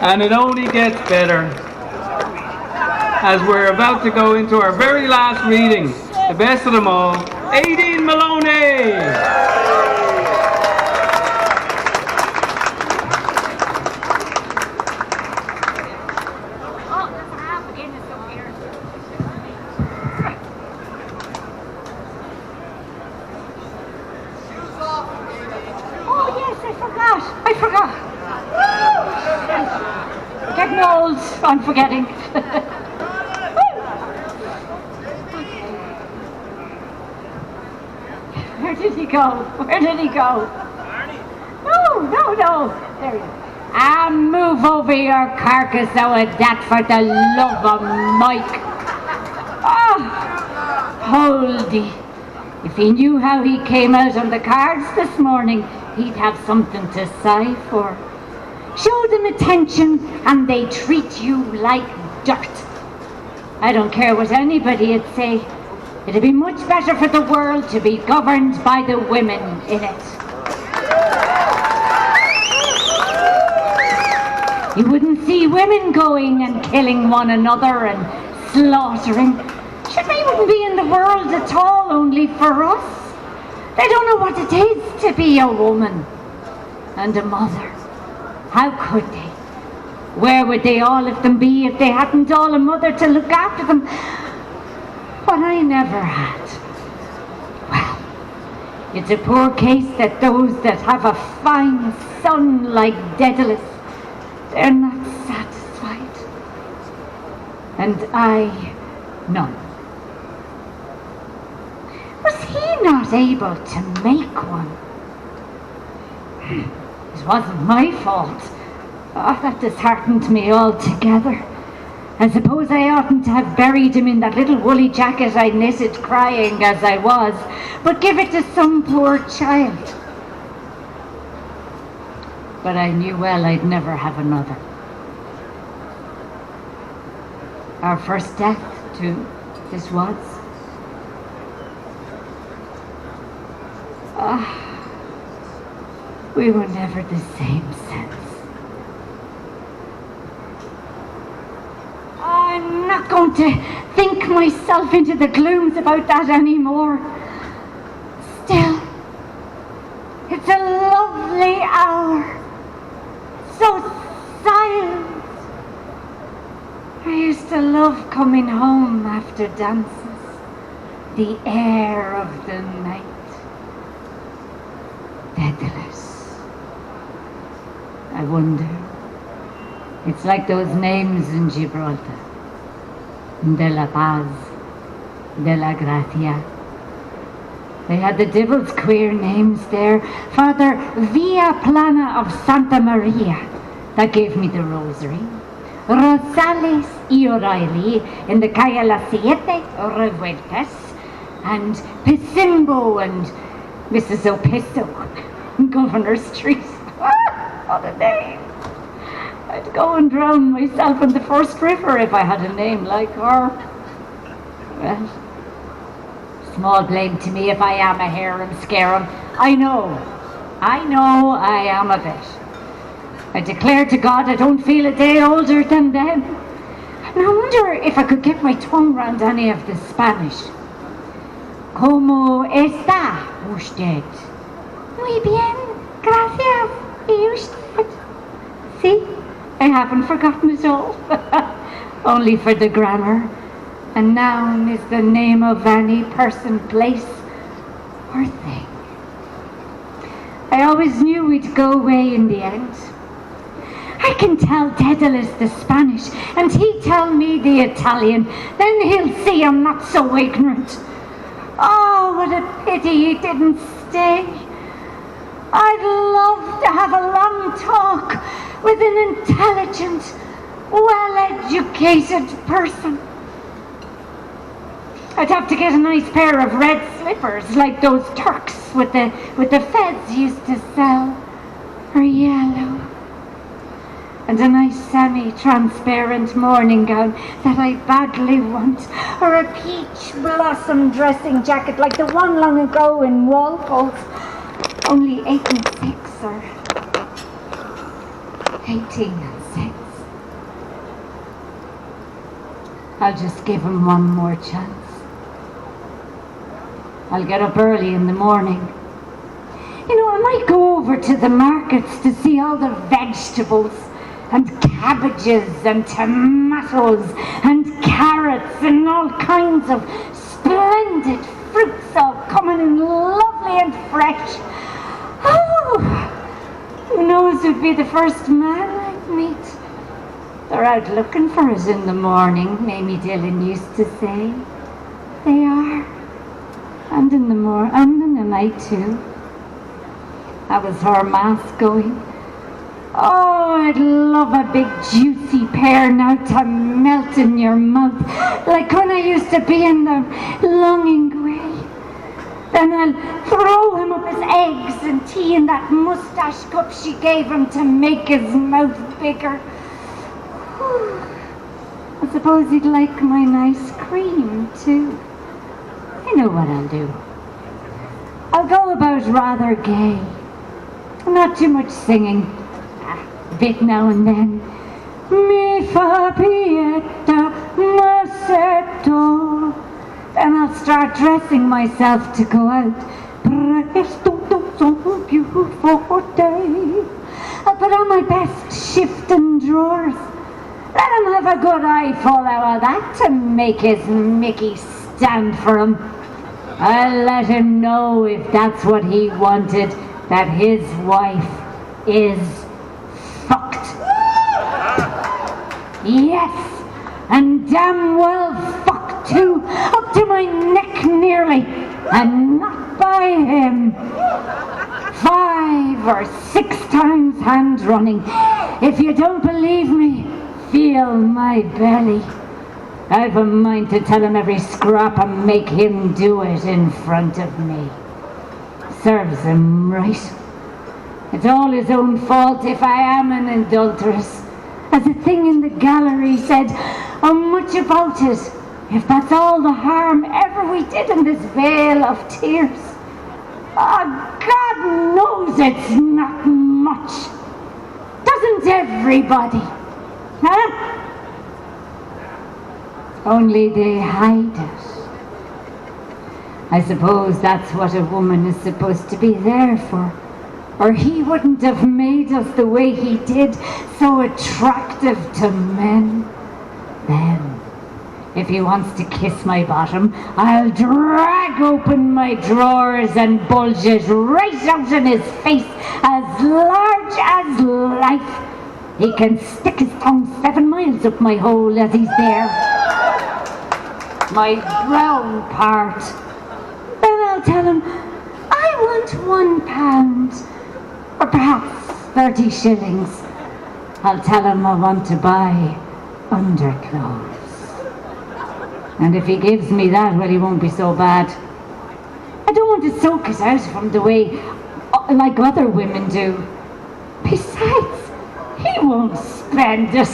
And it only gets better. As we're about to go into our very last reading, the best of them all, Aideen Moloney! I'm forgetting. Where did he go? Where did he go? No. There he is. And move over your carcass now with that for the love of Mike. Holdy. If he knew how he came out on the cards this morning, he'd have something to sigh for. Show them attention and they treat you like dirt. I don't care what anybody'd say. It'd be much better for the world to be governed by the women in it. You wouldn't see women going and killing one another and slaughtering. Sure, they wouldn't be in the world at all, only for us. They don't know what it is to be a woman and a mother. How could they? Where would they all of them be if they hadn't all a mother to look after them? But I never had. Well, it's a poor case that those that have a fine son like Daedalus, they're not satisfied. And I, none. Was he not able to make one? It wasn't my fault. That disheartened me altogether. I suppose I oughtn't to have buried him in that little woolly jacket I knitted, crying as I was, but give it to some poor child. But I knew well I'd never have another. Our first death, too, this was. We were never the same since. I'm not going to think myself into the glooms about that anymore. Still, it's a lovely hour. So silent. I used to love coming home after dances. The air of the night. Daedalus. I wonder. It's like those names in Gibraltar. De la Paz, de la Gracia. They had the devil's queer names there. Father Via Plana of Santa Maria, that gave me the rosary. Rosales y O'Reilly in the Calle Las Siete Revueltas. And Pisimbo and Mrs. Opisto, Governor Street. What a name! I'd go and drown myself in the first river if I had a name like her. Well, small blame to me if I am a harum-scarum. I know I am a bit. I declare to God I don't feel a day older than then. And I wonder if I could get my tongue round any of the Spanish. ¿Cómo está usted? Muy bien, gracias. ¿Y usted? See? I haven't forgotten it all. Only for the grammar. A noun is the name of any person, place, or thing. I always knew we'd go away in the end. I can tell Daedalus the Spanish, and he tell me the Italian. Then he'll see I'm not so ignorant. Oh, what a pity he didn't stay. I'd love to have a long talk with an intelligent, well-educated person. I'd have to get a nice pair of red slippers like those Turks with the feds used to sell, or yellow. And a nice semi-transparent morning gown that I badly want, or a peach blossom dressing jacket like the one long ago in Walpole's, only 8 and 6 or 18 and 6. I'll just give him one more chance. I'll get up early in the morning. You know, I might go over to the markets to see all the vegetables and cabbages and tomatoes and carrots and all kinds of splendid fruits all coming in lovely and fresh. Oh, who knows who'd be the first man I'd meet? They're out looking for us in the morning, Mamie Dillon used to say. They are. And in the night too. That was her mask going. Oh, I'd love a big juicy pear now to melt in your mouth, like when I used to be in the longing way. Then I'll throw him up his eggs and tea in that moustache cup she gave him to make his mouth bigger. I suppose he'd like my nice cream too. I know what I'll do. I'll go about rather gay. Not too much singing. A bit now and then. Mi fa pieta masetto. Then I'll start dressing myself to go out. Presto, so beautiful day. I'll put on my best shifting drawers. Let him have a good eyeful out of that to make his Mickey stand for him. I'll let him know, if that's what he wanted, that his wife is fucked. Yes, and damn well fucked too, up to my neck nearly, and not by him. 5 or 6 times hand running. If you don't believe me, feel my belly. I've a mind to tell him every scrap and make him do it in front of me. Serves him right. It's all his own fault if I am an adulteress. As a thing in the gallery said, much about it, if that's all the harm ever we did in this vale of tears. Oh, God knows it's not much. Doesn't everybody? Huh? Only they hide it. I suppose that's what a woman is supposed to be there for. Or he wouldn't have made us the way he did, so attractive to men. Then, if he wants to kiss my bottom, I'll drag open my drawers and bulge it right out in his face, as large as life. He can stick his tongue 7 miles up my hole as he's there. My brown part. Then I'll tell him, I want £1, or perhaps 30 shillings. I'll tell him I want to buy underclothes. And if he gives me that, well, he won't be so bad. I don't want to soak it out from the way, like other women do. Besides, he won't spend it.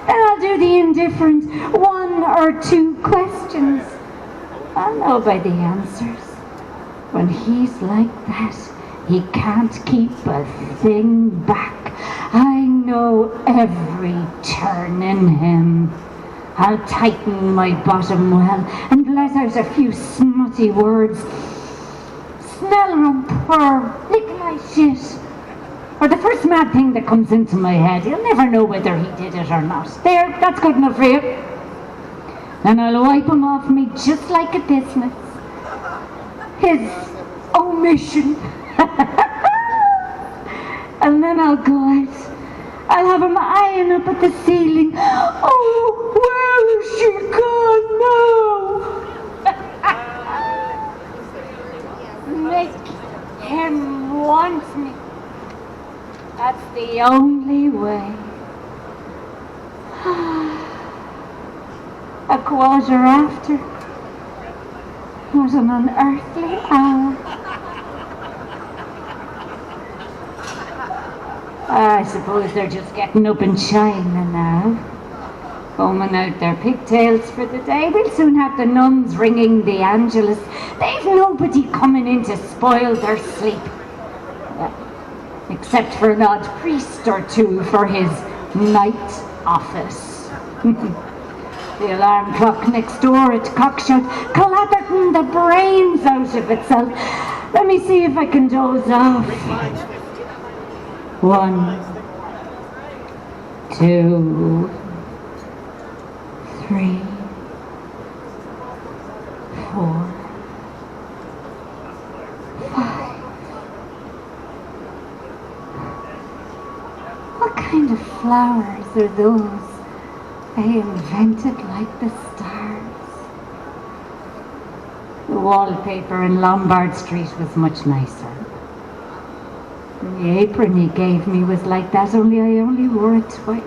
Then I'll do the indifferent 1 or 2 questions. I'll know by the answers. When he's like that, he can't keep a thing back. I know every turn in him. I'll tighten my bottom well and let out a few smutty words. Smell rum purr, lick my shit. Or the first mad thing that comes into my head. You'll never know whether he did it or not. There, that's good enough for you. And I'll wipe him off me just like a business. His omission. And then I'll go out. I'll have him eyeing up at the ceiling. Oh, where is she gone now? Make him want me. That's the only way. 1:15. What an unearthly hour. I suppose they're just getting up in China now. Combing out their pigtails for the day. We'll soon have the nuns ringing the Angelus. They've nobody coming in to spoil their sleep. Except for an odd priest or two for his night office. The alarm clock next door at Cockshout clattering the brains out of itself. Let me see if I can doze off. 1, 2, 3, 4, 5. What kind of flowers are those they invented like the stars? The wallpaper in Lombard Street was much nicer. And the apron he gave me was like that, only I only wore it twice.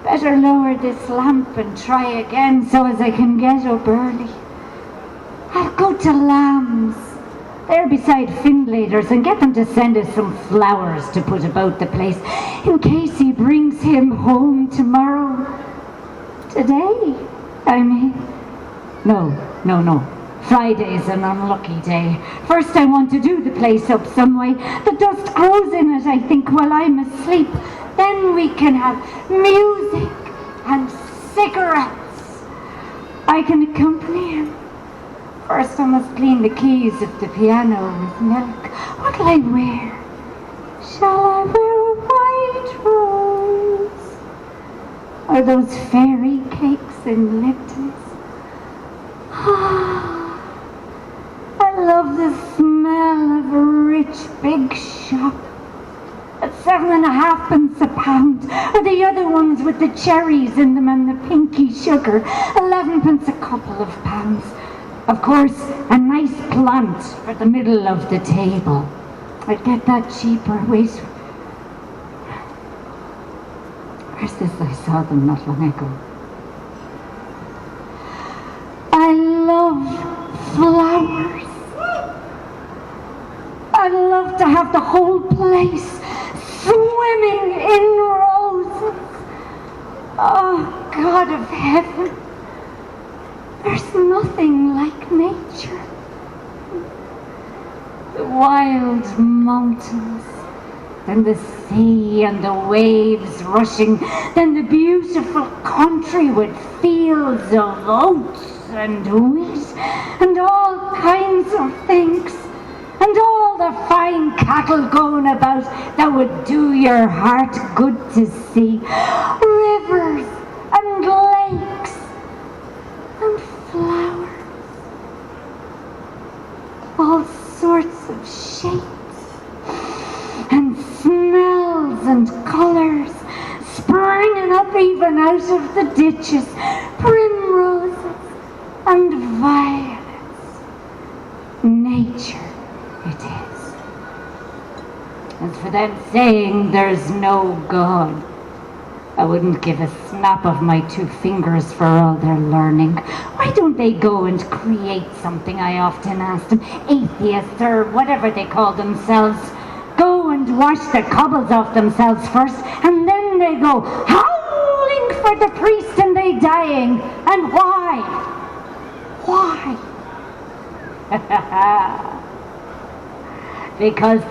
Better lower this lamp and try again so as I can get up early. I'll go to Lamb's. They're beside Findlater's, and get them to send us some flowers to put about the place in case he brings him home tomorrow. Today, I mean. No. Friday's an unlucky day. First I want to do the place up some way. The dust grows in it, I think, while I'm asleep. Then we can have music and cigarettes. I can accompany him. First I must clean the keys of the piano with milk. What'll I wear? Shall I wear a white rose? Or those fairy cakes in Lipton's? I love the smell of a rich big shop. At 7.5 a pound, or the other ones with the cherries in them and the pinky sugar, 11 a couple of pounds. Of course, a nice plant for the middle of the table. I'd get that cheaper. Wait. Where's this? I saw them not long ago. I love flowers. I'd love to have the whole place swimming in roses. Oh, God of heaven. There's nothing like nature. The wild mountains, then the sea and the waves rushing, then the beautiful country with fields of oats and wheat and all kinds of things, and all the fine cattle going about that would do your heart good to see. Rivers and lakes and flowers, all sorts of shapes and smells and colours, springing up even out of the ditches, primroses and violets. Nature it is. As for them saying there's no God, I wouldn't give a snap of my 2 fingers for all their learning. Why don't they go and create something, I often ask them. Atheists, or whatever they call themselves, go and wash the cobbles off themselves first, and then they go howling for the priest and they dying. And why? Why? Because